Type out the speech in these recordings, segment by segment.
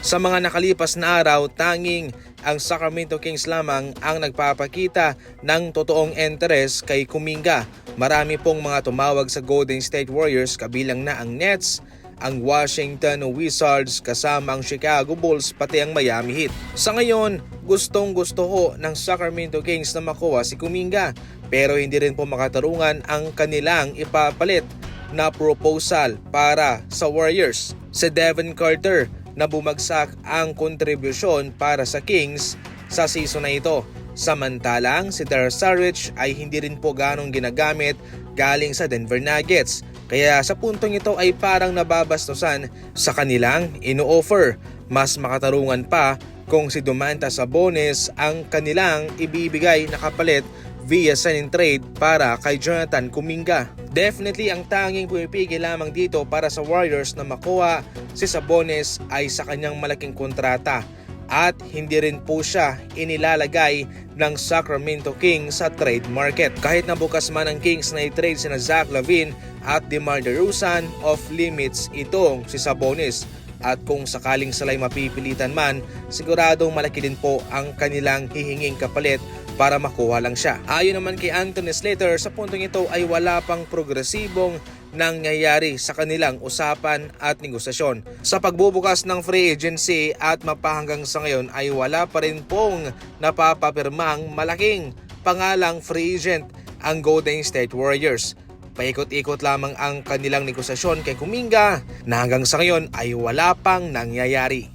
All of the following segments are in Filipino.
Sa mga nakalipas na araw, tanging ang Sacramento Kings lamang ang nagpapakita ng totoong interes kay Kuminga. Marami pong mga tumawag sa Golden State Warriors, kabilang na ang Nets, ang Washington Wizards, kasama ang Chicago Bulls, pati ang Miami Heat. Sa ngayon, gustong-gusto ho ng Sacramento Kings na makuha si Kuminga, pero hindi rin po makatarungan ang kanilang ipapalit na proposal para sa Warriors. Si Devin Carter na bumagsak ang kontribusyon para sa Kings sa season na ito. Samantalang si Dario Saric ay hindi rin po ganong ginagamit galing sa Denver Nuggets. Kaya sa puntong ito ay parang nababastusan sa kanilang ino-offer. Mas makatarungan pa kung si Domantas Sabonis ang kanilang ibibigay na kapalit via sign and trade para kay Jonathan Kuminga. Definitely ang tanging pumipigil lamang dito para sa Warriors na makuha si Sabonis ay sa kanyang malaking kontrata at hindi rin po siya inilalagay ng Sacramento Kings sa trade market. Kahit na bukas man ang Kings na i-trade sina Zach LaVine at DeMar DeRozan, off limits itong si Sabonis. At kung sakaling sila'y mapipilitan man, siguradong malaki din po ang kanilang hihinging kapalit para makuha lang siya. Ayon naman kay Anthony Slater, sa puntong ito ay wala pang progresibong nangyayari sa kanilang usapan at negosasyon. Sa pagbubukas ng free agency at mapahanggang sa ngayon ay wala pa rin pong napapapirmang malaking pangalang free agent ang Golden State Warriors. Paikot-ikot lamang ang kanilang negosasyon kay Kuminga na hanggang sa ngayon ay wala pang nangyayari.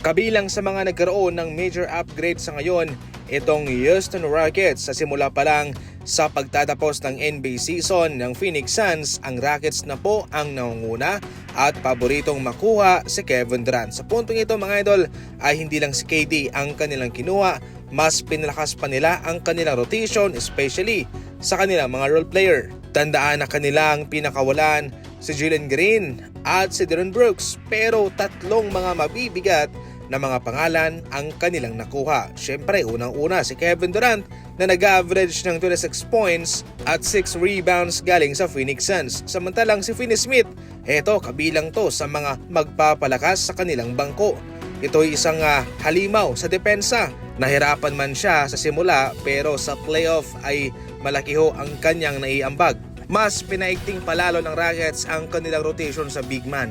Kabilang sa mga nagkaroon ng major upgrade sa ngayon, itong Houston Rockets. Sa simula pa lang sa pagtatapos ng NBA season ng Phoenix Suns, ang Rockets na po ang nangunguna at paboritong makuha si Kevin Durant. Sa puntong ito mga idol ay hindi lang si KD ang kanilang kinuha, mas pinalakas pa nila ang kanilang rotation, especially sa kanilang mga role player. Tandaan na kanilang pinakawalan si Jalen Green at si Dillon Brooks, pero tatlong mga mabibigat na mga pangalan ang kanilang nakuha. Siyempre, unang-una si Kevin Durant na nag-average ng 26 points at 6 rebounds galing sa Phoenix Suns. Samantalang si Finney Smith, eto kabilang to sa mga magpapalakas sa kanilang bangko. Ito ay isang halimaw sa depensa. Nahirapan man siya sa simula pero sa playoff ay malaki ho ang kanyang naiambag. Mas pinaigting palalo ng Rockets ang kanilang rotation sa big man.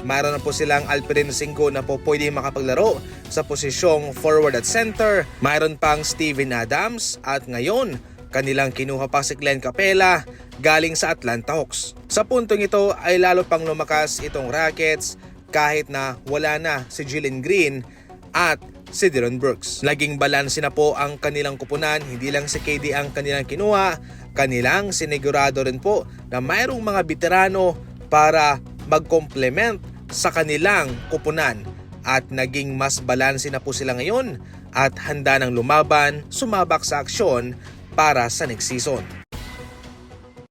Mayroon na po silang Alperen Sengun na po pwede makapaglaro sa posisyong forward at center. Mayroon pang Steven Adams at ngayon kanilang kinuha pa si Glenn Capela galing sa Atlanta Hawks. Sa puntong ito ay lalo pang lumakas itong Rockets kahit na wala na si Jalen Green at si Dillon Brooks. Laging balanse na po ang kanilang kupunan, hindi lang si KD ang kanilang kinuha, kanilang sinigurado rin po na mayroong mga veterano para mag-complement sa kanilang kupunan at naging mas balanse na po sila ngayon at handa ng lumaban, sumabak sa aksyon para sa next season.